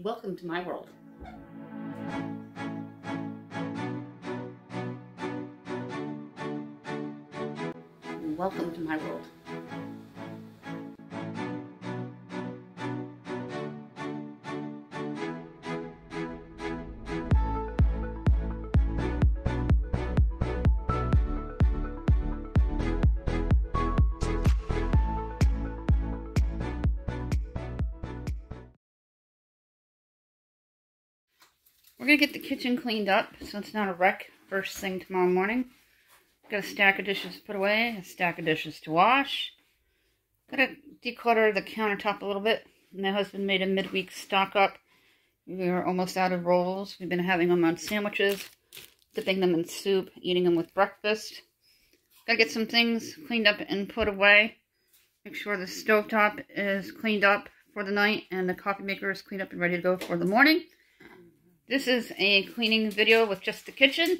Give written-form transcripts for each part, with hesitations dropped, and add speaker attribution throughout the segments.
Speaker 1: Welcome to my world. Welcome to my world. We're going to get the kitchen cleaned up so it's not a wreck first thing tomorrow morning. Got a stack of dishes to put away, a stack of dishes to wash. Got to declutter the countertop a little bit. My husband made a midweek stock up. We are almost out of rolls. We've been having them on sandwiches, dipping them in soup, eating them with breakfast. Got to get some things cleaned up and put away. Make sure the stovetop is cleaned up for the night and the coffee maker is cleaned up and ready to go for the morning. This is a cleaning video with just the kitchen.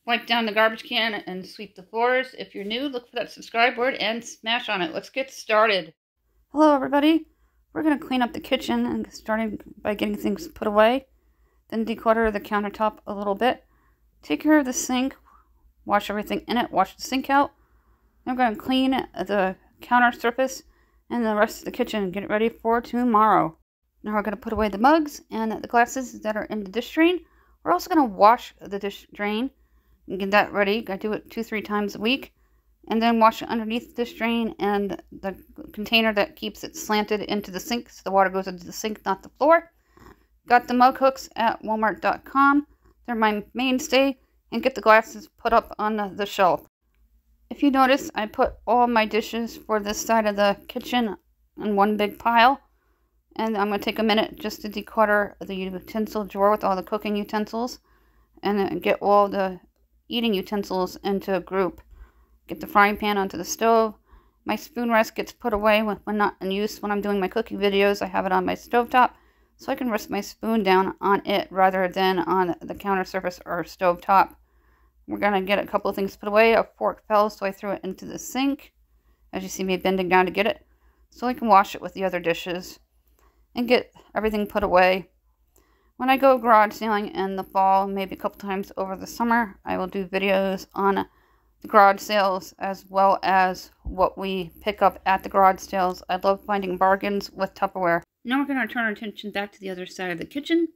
Speaker 1: Wipe down the garbage can and sweep the floors. If you're new, look for that subscribe word and smash on it. Let's get started. Hello everybody. We're going to clean up the kitchen and starting by getting things put away. Then declutter the countertop a little bit. Take care of the sink. Wash everything in it. Wash the sink out. Then we're going to clean the counter surface and the rest of the kitchen and get it ready for tomorrow. Now we're going to put away the mugs and the glasses that are in the dish drain. We're also going to wash the dish drain and get that ready. I do it 2-3 times a week. And then wash it underneath the dish drain and the container that keeps it slanted into the sink so the water goes into the sink, not the floor. Got the mug hooks at walmart.com. They're my mainstay. And get the glasses put up on the shelf. If you notice, I put all my dishes for this side of the kitchen in one big pile. And I'm going to take a minute just to declutter the utensil drawer with all the cooking utensils. And then get all the eating utensils into a group. Get the frying pan onto the stove. My spoon rest gets put away when not in use. When I'm doing my cooking videos, I have it on my stovetop. So I can rest my spoon down on it rather than on the counter surface or stovetop. We're going to get a couple of things put away. A fork fell, so I threw it into the sink. As you see me bending down to get it. So I can wash it with the other dishes. And get everything put away. When I go garage sailing in the fall, maybe a couple times over the summer, I will do videos on the garage sales as well as what we pick up at the garage sales. I love finding bargains with Tupperware. Now we're going to turn our attention back to the other side of the kitchen.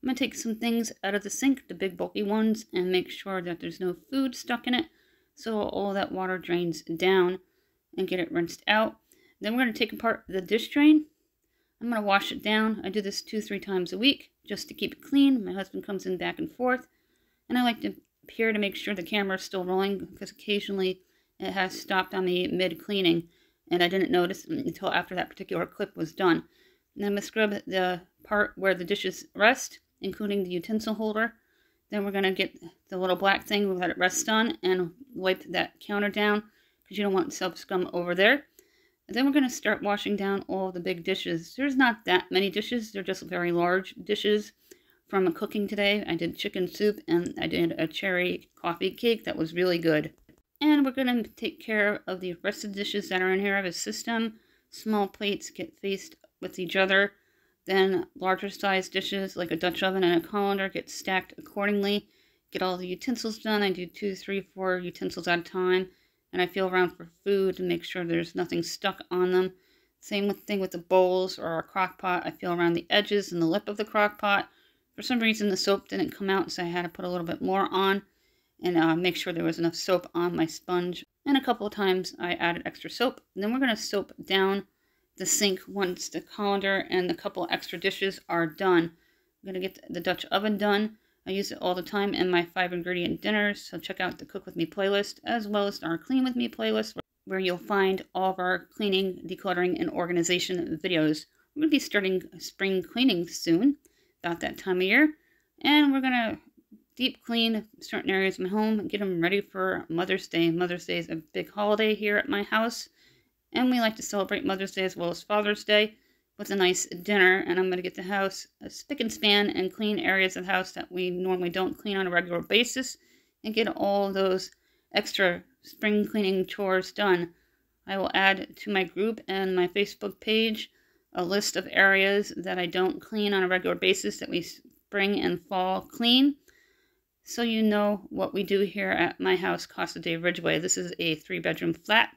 Speaker 1: I'm going to take some things out of the sink, the big bulky ones, and make sure that there's no food stuck in it so all that water drains down and get it rinsed out. Then we're going to take apart the dish drain. I'm going to wash it down. I do this 2-3 times a week just to keep it clean. My husband comes in back and forth. And I like to peer to make sure the camera is still rolling because occasionally it has stopped on me mid-cleaning. And I didn't notice until after that particular clip was done. And I'm going to scrub the part where the dishes rest, including the utensil holder. Then we're going to get the little black thing that it rests on and wipe that counter down because you don't want soap scum over there. And then we're going to start washing down all the big dishes. There's not that many dishes. They're just very large dishes from cooking today. I did chicken soup and I did a cherry coffee cake that was really good. And we're going to take care of the rest of the dishes that are in here. I have a system. Small plates get faced with each other. Then larger sized dishes like a Dutch oven and a colander get stacked accordingly. Get all the utensils done. I do 2, 3, 4 utensils at a time. And I feel around for food to make sure there's nothing stuck on them. Same thing with the bowls or a crock pot. I feel around the edges and the lip of the crock pot. For some reason the soap didn't come out, so I had to put a little bit more on. And make sure there was enough soap on my sponge. And a couple of times I added extra soap. And then we're going to soap down the sink once the colander and the couple extra dishes are done. I'm going to get the Dutch oven done. I use it all the time in my 5-ingredient dinners, so check out the Cook With Me playlist, as well as our Clean With Me playlist, where you'll find all of our cleaning, decluttering, and organization videos. We're going to be starting spring cleaning soon, about that time of year, and we're going to deep clean certain areas of my home and get them ready for Mother's Day. Mother's Day is a big holiday here at my house, and we like to celebrate Mother's Day as well as Father's Day with a nice dinner, and I'm going to get the house spick and span and clean areas of the house that we normally don't clean on a regular basis and get all those extra spring cleaning chores done. I will add to my group and my Facebook page a list of areas that I don't clean on a regular basis that we spring and fall clean. So you know what we do here at my house, Casa de Ridgeway. This is a 3-bedroom flat.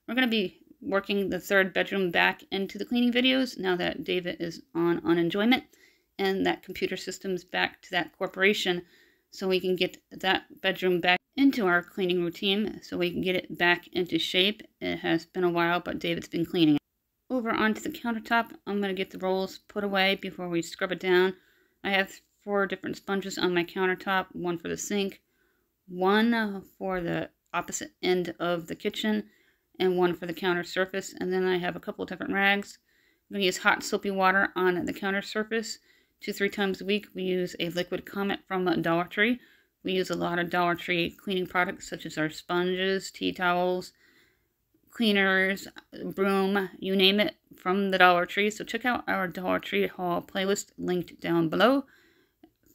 Speaker 1: We're going to be working the 3rd bedroom back into the cleaning videos now that David is on unenjoyment and that computer system's back to that corporation, so we can get that bedroom back into our cleaning routine so we can get it back into shape. It has been a while, but David's been cleaning it. Over onto the countertop, I'm going to get the rolls put away before we scrub it down. I have 4 different sponges on my countertop, one for the sink, one for the opposite end of the kitchen, and one for the counter surface. And then I have a couple of different rags. I'm going to use hot soapy water on the counter surface 2-3 times a week. We use a liquid Comet from Dollar Tree. We use a lot of Dollar Tree cleaning products such as our sponges, tea towels, cleaners, broom, you name it, from the Dollar Tree. So check out our Dollar Tree haul playlist linked down below,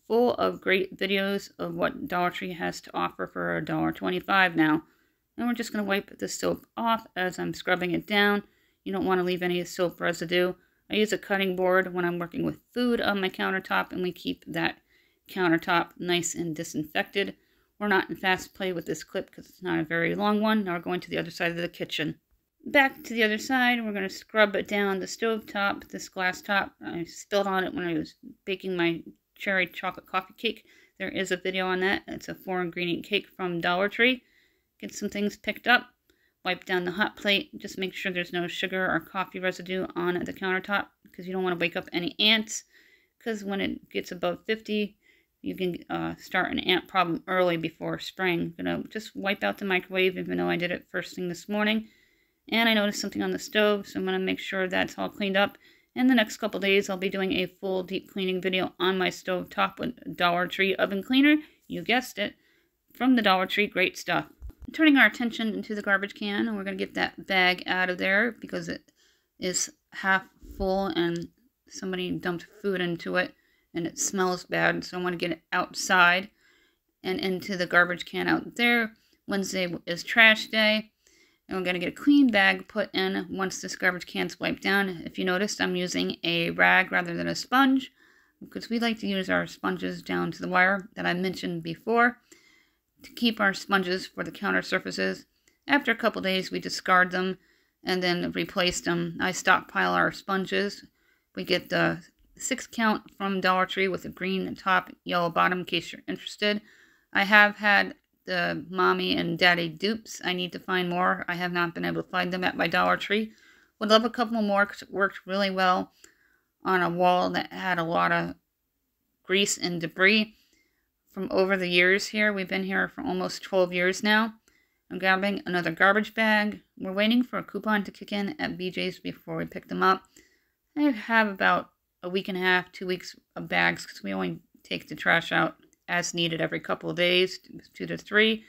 Speaker 1: full of great videos of what Dollar Tree has to offer for $1.25 now. And we're just going to wipe the soap off as I'm scrubbing it down. You don't want to leave any soap residue. I use a cutting board when I'm working with food on my countertop, and we keep that countertop nice and disinfected. We're not in fast play with this clip because it's not a very long one. Now we're going to the other side of the kitchen. Back to the other side, we're going to scrub it down the stove top, this glass top. I spilled on it when I was baking my cherry chocolate coffee cake. There is a video on that. It's a 4-ingredient cake from Dollar Tree. Get some things picked up. Wipe down the hot plate. Just make sure there's no sugar or coffee residue on the countertop because you don't want to wake up any ants. Because when it gets above 50, you can start an ant problem early before spring. I'm going to just wipe out the microwave, even though I did it first thing this morning. And I noticed something on the stove, so I'm going to make sure that's all cleaned up. In the next couple days, I'll be doing a full deep cleaning video on my stove top with Dollar Tree oven cleaner. You guessed it. From the Dollar Tree, great stuff. Turning our attention into the garbage can, and we're going to get that bag out of there because it is half full and somebody dumped food into it and it smells bad, so I want to get it outside and into the garbage can out there. Wednesday is trash day, and we're going to get a clean bag put in once this garbage can's wiped down. If you noticed, I'm using a rag rather than a sponge because we like to use our sponges down to the wire that I mentioned before, to keep our sponges for the counter surfaces. After a couple days, we discard them and then replace them. I stockpile our sponges. We get the 6-count from Dollar Tree with a green top, yellow bottom, in case you're interested. I have had the mommy and daddy dupes. I need to find more. I have not been able to find them at my Dollar Tree. Would love a couple more because it worked really well on a wall that had a lot of grease and debris from over the years here. We've been here for almost 12 years now. I'm grabbing another garbage bag. We're waiting for a coupon to kick in at BJ's before we pick them up. I have about a week and a half, 2 weeks of bags because we only take the trash out as needed every couple of days, 2 to 3.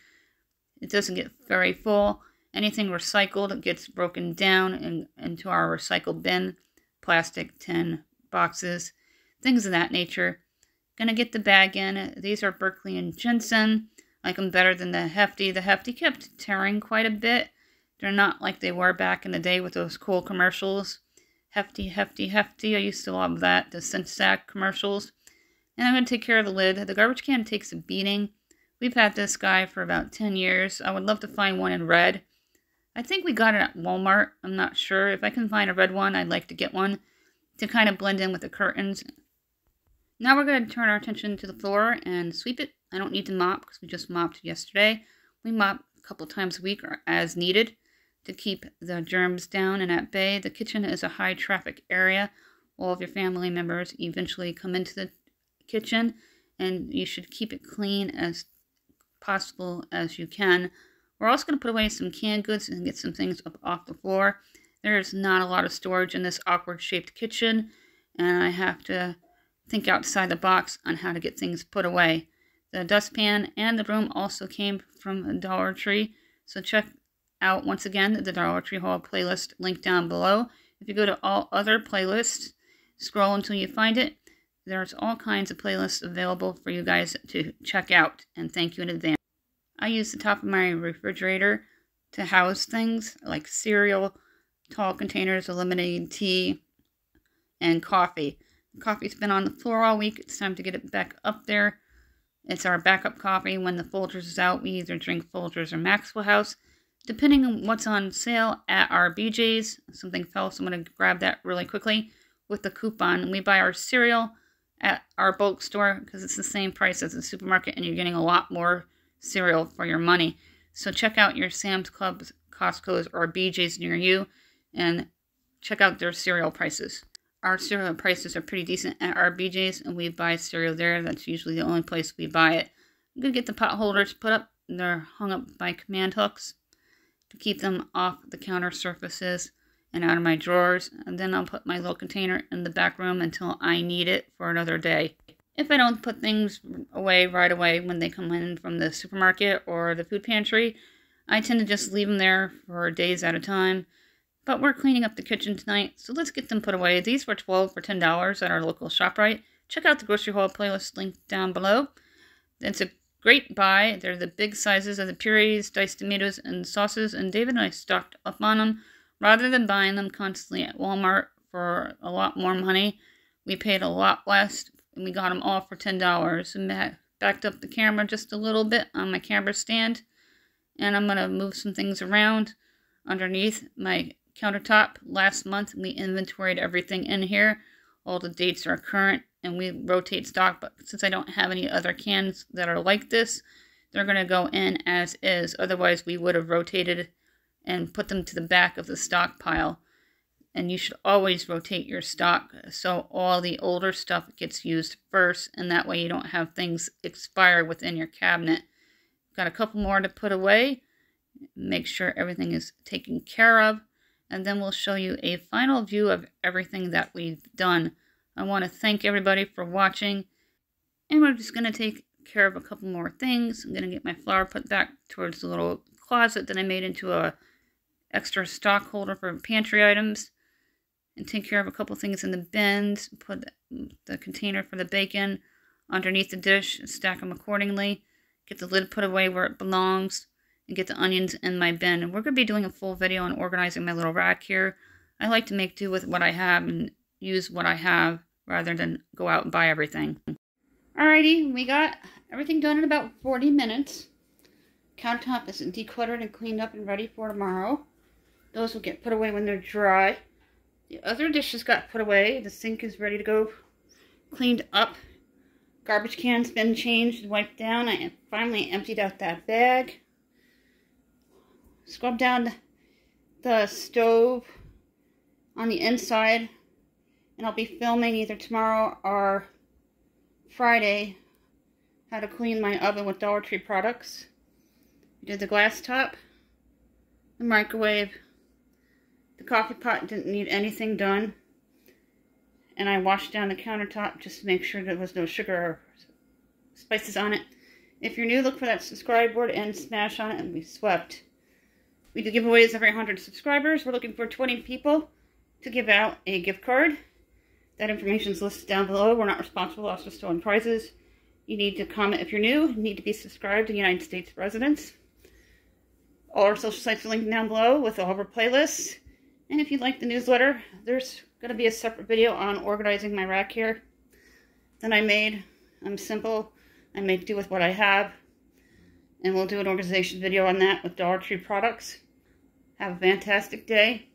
Speaker 1: It doesn't get very full. Anything recycled gets broken down into our recycled bin, plastic, tin, boxes, things of that nature. Gonna get the bag in. These are Berkeley and Jensen. Like them better than the Hefty. The Hefty kept tearing quite a bit. They're not like they were back in the day with those cool commercials. Hefty, Hefty, Hefty. I used to love that. The scent sack commercials. And I'm going to take care of the lid. The garbage can takes a beating. We've had this guy for about 10 years. I would love to find one in red. I think we got it at Walmart. I'm not sure. If I can find a red one, I'd like to get one to kind of blend in with the curtains. Now we're going to turn our attention to the floor and sweep it. I don't need to mop because we just mopped yesterday. We mop a couple times a week or as needed to keep the germs down and at bay. The kitchen is a high traffic area. All of your family members eventually come into the kitchen, and you should keep it clean as possible as you can. We're also going to put away some canned goods and get some things up off the floor. There's not a lot of storage in this awkward shaped kitchen, and I have to think outside the box on how to get things put away. The dustpan and the broom also came from Dollar Tree, so check out once again the Dollar Tree haul playlist linked down below. If you go to all other playlists, scroll until you find it. There's all kinds of playlists available for you guys to check out, and thank you in advance. I use the top of my refrigerator to house things like cereal, tall containers of lemonade tea, and coffee. Coffee's been on the floor all week. It's time to get it back up there. It's our backup coffee. When the Folgers is out, we either drink Folgers or Maxwell House, depending on what's on sale at our BJ's. Something fell, so I'm going to grab that really quickly with the coupon. We buy our cereal at our bulk store because it's the same price as the supermarket, and you're getting a lot more cereal for your money. So check out your Sam's Clubs, Costco's, or BJ's near you, and check out their cereal prices. Our cereal prices are pretty decent at our BJ's, and we buy cereal there. That's usually the only place we buy it. I'm going to get the pot holders put up. They're hung up by command hooks to keep them off the counter surfaces and out of my drawers. And then I'll put my little container in the back room until I need it for another day. If I don't put things away right away when they come in from the supermarket or the food pantry, I tend to just leave them there for days at a time. But we're cleaning up the kitchen tonight, so let's get them put away. These were $12 for $10 at our local ShopRite. Check out the grocery haul playlist link down below. It's a great buy. They're the big sizes of the purees, diced tomatoes, and sauces, and David and I stocked up on them. Rather than buying them constantly at Walmart for a lot more money, we paid a lot less, and we got them all for $10. And backed up the camera just a little bit on my camera stand, and I'm going to move some things around underneath my countertop. Last month we inventoried everything in here. All the dates are current, and we rotate stock, but since I don't have any other cans that are like this, they're going to go in as is. Otherwise we would have rotated and put them to the back of the stockpile. And you should always rotate your stock so all the older stuff gets used first, and that way you don't have things expire within your cabinet. Got a couple more to put away. Make sure everything is taken care of, and then we'll show you a final view of everything that we've done. I want to thank everybody for watching, and we're just going to take care of a couple more things. I'm going to get my flour put back towards the little closet that I made into a extra stock holder for pantry items, and take care of a couple things in the bins. Put the container for the bacon underneath the dish, stack them accordingly, get the lid put away where it belongs, and get the onions in my bin. And we're going to be doing a full video on organizing my little rack here. I like to make do with what I have and use what I have rather than go out and buy everything. Alrighty, we got everything done in about 40 minutes. Countertop is decluttered and cleaned up and ready for tomorrow. Those will get put away when they're dry. The other dishes got put away. The sink is ready to go cleaned up. Garbage can's been changed and wiped down. I finally emptied out that bag. Scrubbed down the stove on the inside. And I'll be filming either tomorrow or Friday how to clean my oven with Dollar Tree products. I did the glass top, the microwave. The coffee pot didn't need anything done. And I washed down the countertop just to make sure there was no sugar or spices on it. If you're new, look for that subscribe board and smash on it and be swept. We do giveaways every 100 subscribers. We're looking for 20 people to give out a gift card. That information is listed down below. We're not responsible for stolen prizes. You need to comment if you're new. You need to be subscribed to United States residents. All our social sites are linked down below with all of our playlists. And if you'd like the newsletter, there's going to be a separate video on organizing my rack here that I made. I'm simple. I make do with what I have. And we'll do an organization video on that with Dollar Tree products. Have a fantastic day.